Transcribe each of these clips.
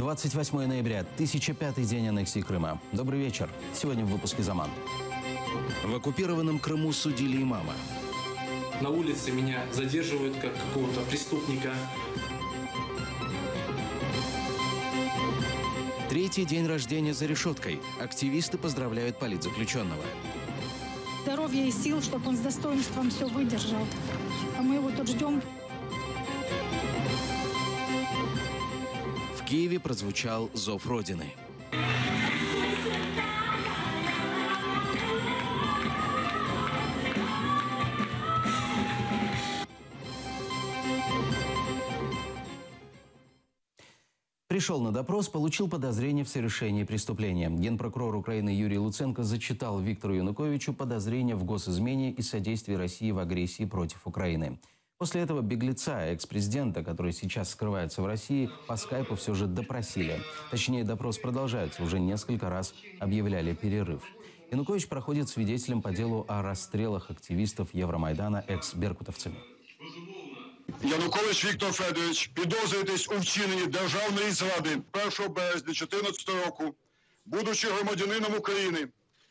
28 ноября, 1005-й день аннексии Крыма. Добрый вечер. Сегодня в выпуске «Заман». В оккупированном Крыму судили имама. На улице меня задерживают как какого-то преступника. Третий день рождения за решеткой. Активисты поздравляют политзаключенного. Здоровья и сил, чтобы он с достоинством все выдержал. А мы его тут ждем. В Киеве прозвучал зов Родины. Пришел на допрос, получил подозрение в совершении преступления. Генпрокурор Украины Юрий Луценко зачитал Виктору Януковичу подозрения в госизмене и содействии России в агрессии против Украины. После этого беглеца, экс-президента, который сейчас скрывается в России, по скайпу все же допросили. Точнее, допрос продолжается. Уже несколько раз объявляли перерыв. Янукович проходит свидетелем по делу о расстрелах активистов Евромайдана екс-беркутовцами. Янукович Віктор Федорович підозрюєтесь у вчиненні державної зради 1 березня 2014 року, будучи громадянином України,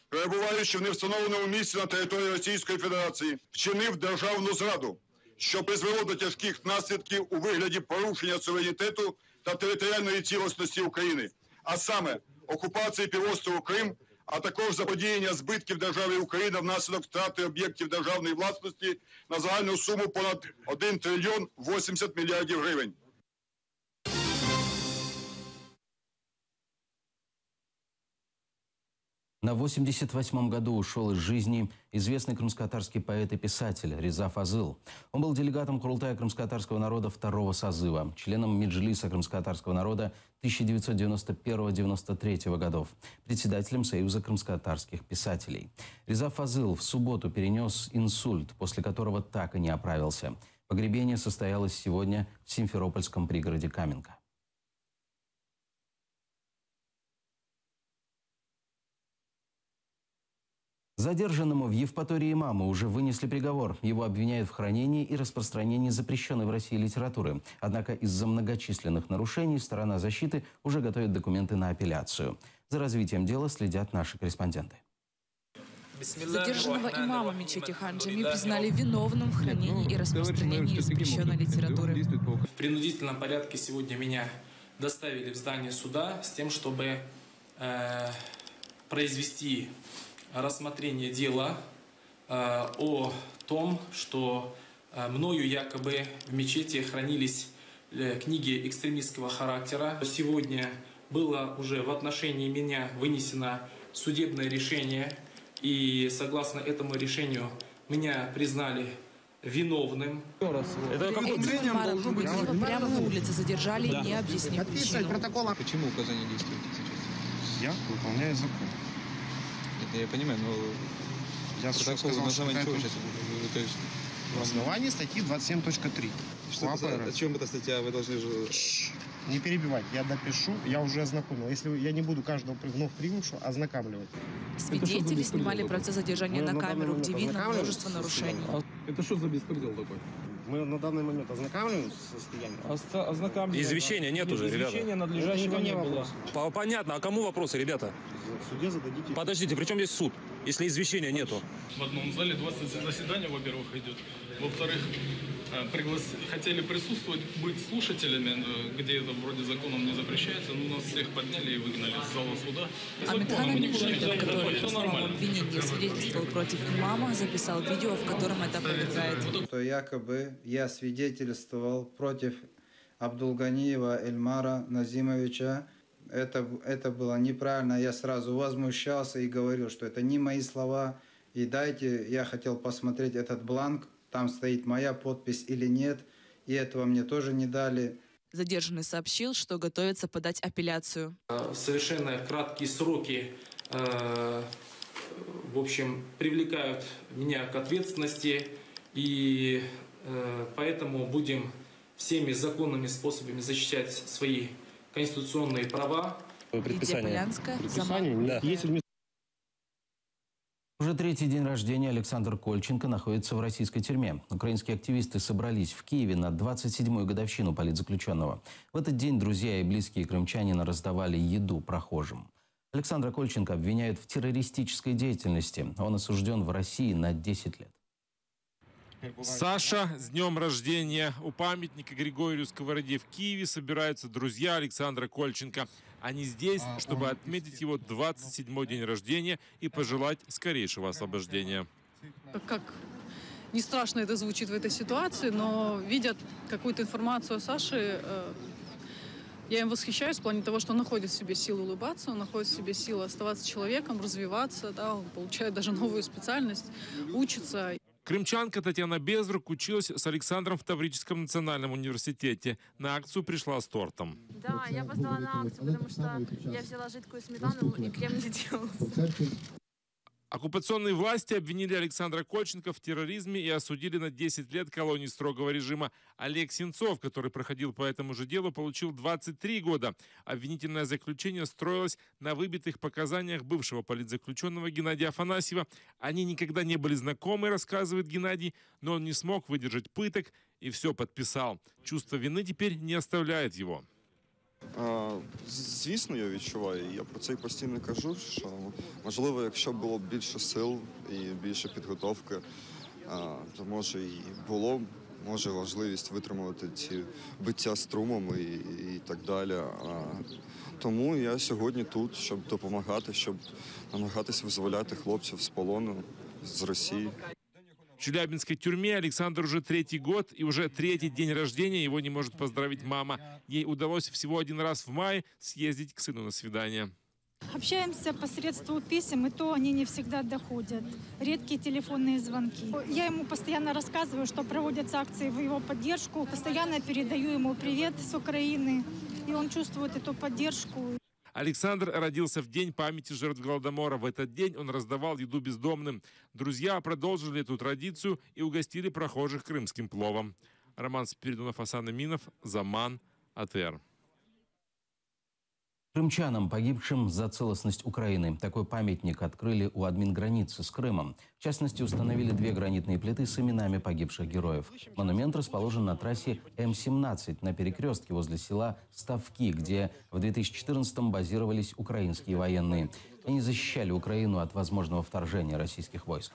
перебуваючи в невстановленому місці на території Російської Федерації, вчинив державну зраду, що призвело до тяжких наслідків у вигляді порушення суверенітету та територіальної цілісності України, а саме окупації півострову Крим, а також заподіяння збитків державі Україна внаслідок втрати об'єктів державної власності на загальну суму понад 1 трильйон 80 мільярдів гривень. На 88-м году ушел из жизни известный крымско-татарский поэт и писатель Реза Фазыл. Он был делегатом Курултая крымско-татарского народа второго созыва, членом Меджлиса крымско-татарского народа 1991-1993 годов, председателем Союза крымско-татарских писателей. Реза Фазыл в субботу перенес инсульт, после которого так и не оправился. Погребение состоялось сегодня в Симферопольском пригороде Каменка. Задержанному в Евпатории имаму уже вынесли приговор. Его обвиняют в хранении и распространении запрещенной в России литературы. Однако из-за многочисленных нарушений сторона защиты уже готовит документы на апелляцию. За развитием дела следят наши корреспонденты. Задержанного имама мечети Хан-Джами признали виновным в хранении и распространении запрещенной литературы. В принудительном порядке сегодня меня доставили в здание суда с тем, чтобы произвести рассмотрение дела о том, что мною якобы в мечети хранились книги экстремистского характера. Сегодня было уже в отношении меня вынесено судебное решение, и согласно этому решению меня признали виновным. Этим имамом его прямо на улице задержали, не объяснив причину. Почему указание действует сейчас? Я выполняю закон. Это я понимаю, но я протокол на основании чего сейчас? То есть, на основании статьи 27.3. О чем эта статья? Вы должны же... Не перебивать, я допишу, я уже ознакомил. Если я не буду каждого вновь принявшего ознакомливать. Свидетели снимали процесс задержания на камеру, где видно множество нарушений. Это что за беспредел такой? Мы на данный момент ознакомливаем состояние. Ознакомливаем. Извещения нет уже, ребята. Извещения надлежащего не было. Понятно, а кому вопросы, ребята? В суде зададите. Подождите, при чем здесь суд, если извещения нету? В одном зале 20 заседаний, во-первых, идет. Во-вторых, хотели присутствовать, быть слушателями, где это вроде законом не запрещается, но нас всех подняли и выгнали из зала суда. Амитхан Аминшитов, который по словам обвинения свидетельствовал против имама, записал видео, в котором это опровергает. Что якобы я свидетельствовал против Абдулганиева Эльмара Назимовича. Это было неправильно. Я сразу возмущался и говорил, что это не мои слова. И дайте, я хотел посмотреть этот бланк, там стоит моя подпись или нет. И этого мне тоже не дали. Задержанный сообщил, что готовится подать апелляцию. Совершенно краткие сроки, в общем, привлекают меня к ответственности. И поэтому будем всеми законными способами защищать свои конституционные права. Лидия Полянская, Предписание. Да. В Уже третий день рождения Александр Кольченко находится в российской тюрьме. Украинские активисты собрались в Киеве на 27-ю годовщину политзаключенного. В этот день друзья и близкие крымчанина раздавали еду прохожим. Александра Кольченко обвиняют в террористической деятельности. Он осужден в России на 10 лет. Саша, с днем рождения! У памятника Григорию Сковороде в Киеве собираются друзья Александра Кольченко. Они здесь, чтобы отметить его 27-й день рождения и пожелать скорейшего освобождения. Как не страшно это звучит в этой ситуации, но видя какую-то информацию о Саше, я им восхищаюсь в плане того, что он находит в себе силу улыбаться, он находит в себе силу оставаться человеком, развиваться, да, он получает даже новую специальность, учится. Крымчанка Татьяна Безрук училась с Александром в Таврическом национальном университете. На акцию пришла с тортом. Да, я опоздала на акцию, потому что я взяла жидкую сметану и крем не делался. Оккупационные власти обвинили Александра Кольченко в терроризме и осудили на 10 лет колонии строгого режима. Олег Сенцов, который проходил по этому же делу, получил 23 года. Обвинительное заключение строилось на выбитых показаниях бывшего политзаключенного Геннадия Афанасьева. Они никогда не были знакомы, рассказывает Геннадий, но он не смог выдержать пыток и все подписал. Чувство вины теперь не оставляет его. Звісно, я відчуваю, я про це і постійно кажу, що, можливо, якщо було б більше сил і більше підготовки, то, може, і було, може, можливість витримувати ці биття струмом і так далі. Тому я сьогодні тут, щоб допомагати, щоб намагатися визволяти хлопців з полону, з Росії. В Челябинской тюрьме Александр уже третий год, и уже третий день рождения его не может поздравить мама. Ей удалось всего один раз в мае съездить к сыну на свидание. Общаемся посредством писем, и то они не всегда доходят. Редкие телефонные звонки. Я ему постоянно рассказываю, что проводятся акции в его поддержку. Постоянно передаю ему привет с Украины, и он чувствует эту поддержку. Александр родился в день памяти жертв Голодомора. В этот день он раздавал еду бездомным. Друзья продолжили эту традицию и угостили прохожих крымским пловом. Роман Спиридонов, Асан Аминов, Заман, АТР. Крымчанам, погибшим за целостность Украины, такой памятник открыли у админграницы с Крымом. В частности, установили 2 гранитные плиты с именами погибших героев. Монумент расположен на трассе М-17 на перекрестке возле села Ставки, где в 2014-м базировались украинские военные. Они защищали Украину от возможного вторжения российских войск.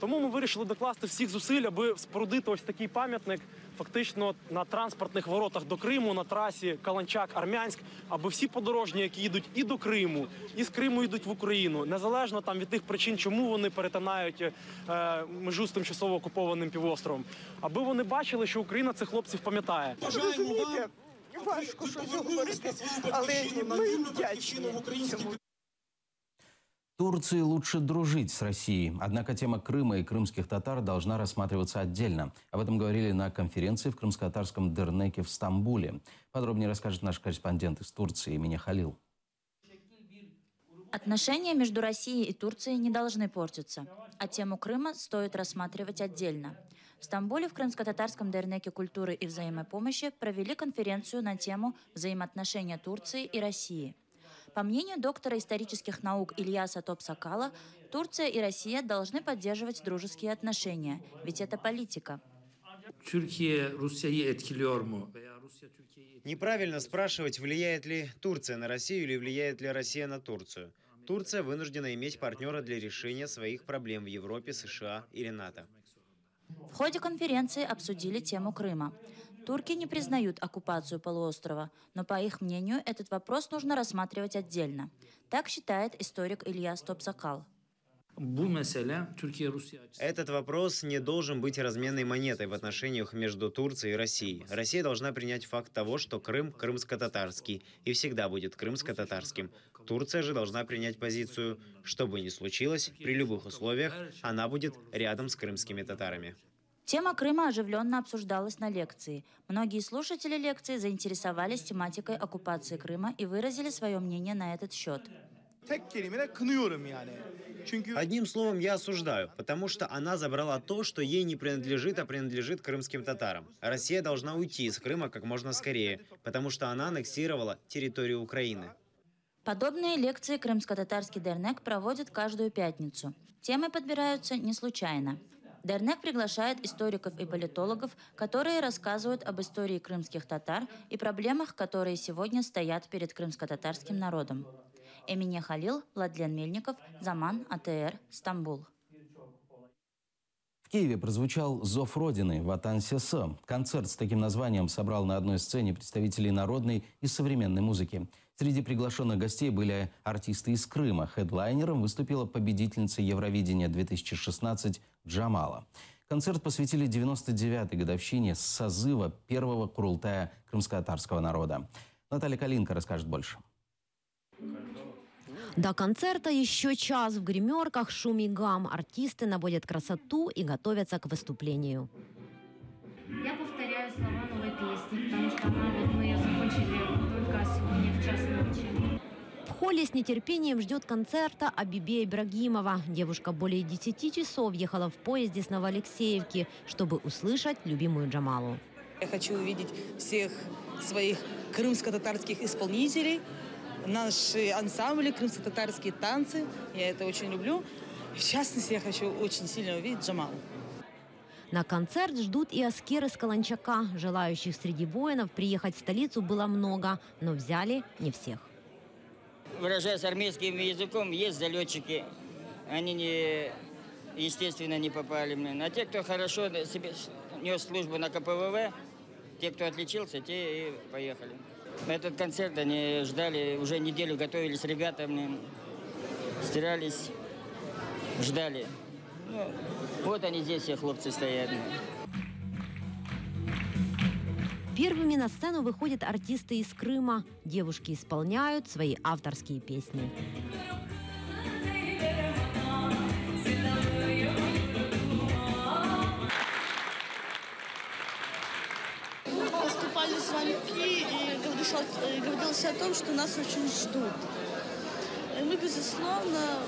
Тому ми вирішили докласти всіх зусиль, аби спорудити ось такий пам'ятник фактично на транспортних воротах до Криму, на трасі Каланчак-Армянськ, аби всі подорожні, які їдуть і до Криму, і з Криму йдуть в Україну, незалежно там від тих причин, чому вони перетинають межу з тимчасово окупованим півостровом, аби вони бачили, що Україна цих хлопців пам'ятає. Розумієте, важко щось говорити, але ми вдячні. Турции лучше дружить с Россией. Однако тема Крыма и крымских татар должна рассматриваться отдельно. Об этом говорили на конференции в крымско-татарском Дернеке в Стамбуле. Подробнее расскажет наш корреспондент из Турции Миня Халил. Отношения между Россией и Турцией не должны портиться, а тему Крыма стоит рассматривать отдельно. В Стамбуле в крымско-татарском Дернеке культуры и взаимопомощи провели конференцию на тему взаимоотношения Турции и России. По мнению доктора исторических наук Ильяса Топсакала, Турция и Россия должны поддерживать дружеские отношения, ведь это политика. Неправильно спрашивать, влияет ли Турция на Россию или влияет ли Россия на Турцию. Турция вынуждена иметь партнера для решения своих проблем в Европе, США или НАТО. В ходе конференции обсудили тему Крыма. Турки не признают оккупацию полуострова, но, по их мнению, этот вопрос нужно рассматривать отдельно. Так считает историк Ильяс Топсакал. Этот вопрос не должен быть разменной монетой в отношениях между Турцией и Россией. Россия должна принять факт того, что Крым – крымско-татарский и всегда будет крымско-татарским. Турция же должна принять позицию, что бы ни случилось, при любых условиях, она будет рядом с крымскими татарами. Тема Крыма оживленно обсуждалась на лекции. Многие слушатели лекции заинтересовались тематикой оккупации Крыма и выразили свое мнение на этот счет. Одним словом, я осуждаю, потому что она забрала то, что ей не принадлежит, а принадлежит крымским татарам. Россия должна уйти из Крыма как можно скорее, потому что она аннексировала территорию Украины. Подобные лекции крымско-татарский Дернек проводит каждую пятницу. Темы подбираются не случайно. Дернек приглашает историков и политологов, которые рассказывают об истории крымских татар и проблемах, которые сегодня стоят перед крымско-татарским народом. Эмине Халил, Владлен Мельников, Заман, АТР, Стамбул. В Киеве прозвучал «Зов Родины» Ватан Сесе. Концерт с таким названием собрал на одной сцене представителей народной и современной музыки. Среди приглашенных гостей были артисты из Крыма. Хедлайнером выступила победительница Евровидения 2016 Джамала. Концерт посвятили 99-й годовщине созыва первого Курултая крымско-татарского народа. Наталья Калинка расскажет больше. До концерта еще час. В гримерках шум и гам. Артисты наводят красоту и готовятся к выступлению. Я повторяю слова новой песни, потому что мы ее закончили только сегодня в час ночи. В холле с нетерпением ждет концерта Абибе Ибрагимова. Девушка более 10 часов ехала в поезде с Новоалексеевки, чтобы услышать любимую Джамалу. Я хочу увидеть всех своих крымско-татарских исполнителей, наши ансамбли, крымско-татарские танцы. Я это очень люблю. В частности, я хочу очень сильно увидеть Джамалу. На концерт ждут и аскеры с Каланчака. Желающих среди воинов приехать в столицу было много, но взяли не всех. Выражаясь армейским языком, есть залетчики. Они, естественно, не попали. А те, кто хорошо нес службу на КПВВ, те, кто отличился, те и поехали. На этот концерт они ждали, уже неделю готовились ребята, стирались, ждали. Ну, вот они здесь, все хлопцы стоят. Первыми на сцену выходят артисты из Крыма. Девушки исполняют свои авторские песни. Поступали звонки и говорилось о том, что нас очень ждут. И мы, безусловно,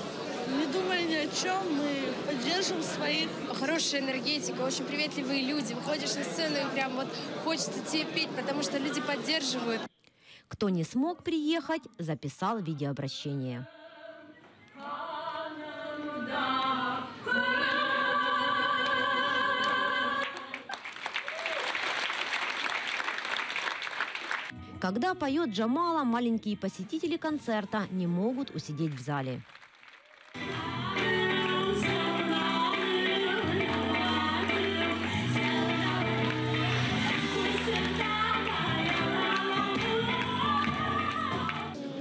не думали ни о чем, мы поддержим своих. Хорошая энергетика, очень приветливые люди. Выходишь на сцену и прям вот хочется тебе петь, потому что люди поддерживают. Кто не смог приехать, записал видеообращение. Когда поет Джамала, маленькие посетители концерта не могут усидеть в зале.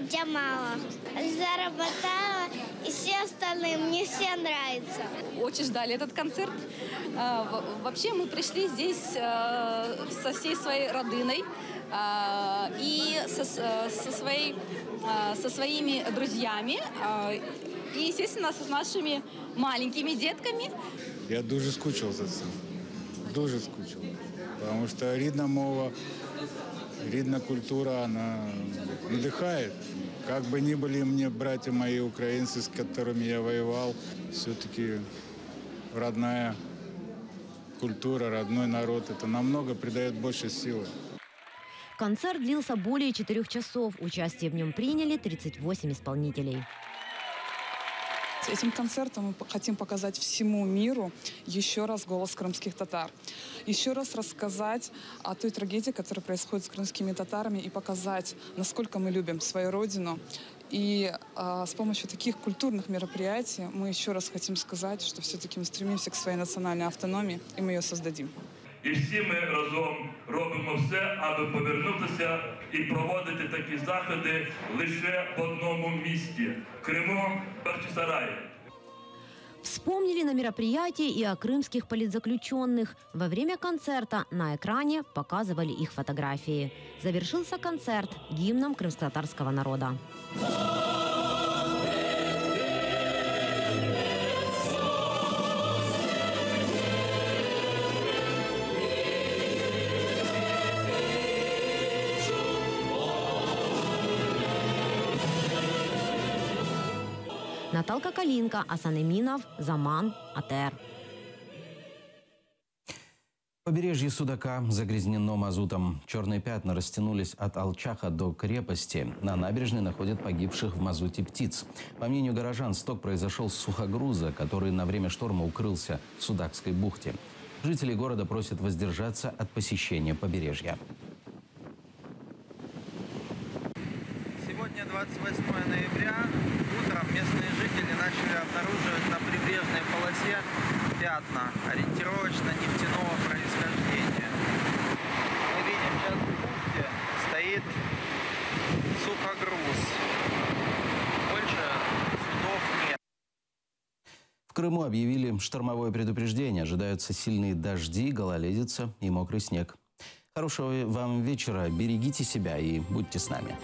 Джамала. Заработала, и все остальные, мне все нравится. Очень ждали этот концерт. Вообще мы пришли здесь со всей своей родиной и со своими друзьями и, естественно, с нашими маленькими детками. Я дуже скучив за це. Дуже скучив. Потому что рідна мова, рідна культура, она надыхает. Как бы ни были мне братья мои украинцы, с которыми я воевал, все-таки родная культура, родной народ, это намного придает больше силы. Концерт длился более 4 часов. Участие в нем приняли 38 исполнителей. Этим концертом мы хотим показать всему миру еще раз голос крымских татар. Еще раз рассказать о той трагедии, которая происходит с крымскими татарами, и показать, насколько мы любим свою родину. И с помощью таких культурных мероприятий мы еще раз хотим сказать, что все-таки мы стремимся к своей национальной автономии, и мы ее создадим. І всі ми разом робимо все, аби повернутися і проводити такі заходи лише в одному місті – Криму, Бахчисараї. Вспомнили на мероприятии и о крымских политзаключенных. Во время концерта на экране показывали их фотографии. Завершился концерт гимном крымско-татарского народа. Наталка Калинка, Асан Эминов, Заман, АТР. Побережье Судака загрязнено мазутом. Черные пятна растянулись от Алчаха до крепости. На набережной находят погибших в мазуте птиц. По мнению горожан, сток произошел с сухогруза, который на время шторма укрылся в Судакской бухте. Жители города просят воздержаться от посещения побережья. Сегодня 28 ноября. Утром местные жители начали обнаруживать на прибрежной полосе пятна ориентировочно нефтяного происхождения. Мы видим, сейчас в бухте стоит сухогруз. Больше судов нет. В Крыму объявили штормовое предупреждение. Ожидаются сильные дожди, гололедица и мокрый снег. Хорошего вам вечера, берегите себя и будьте с нами.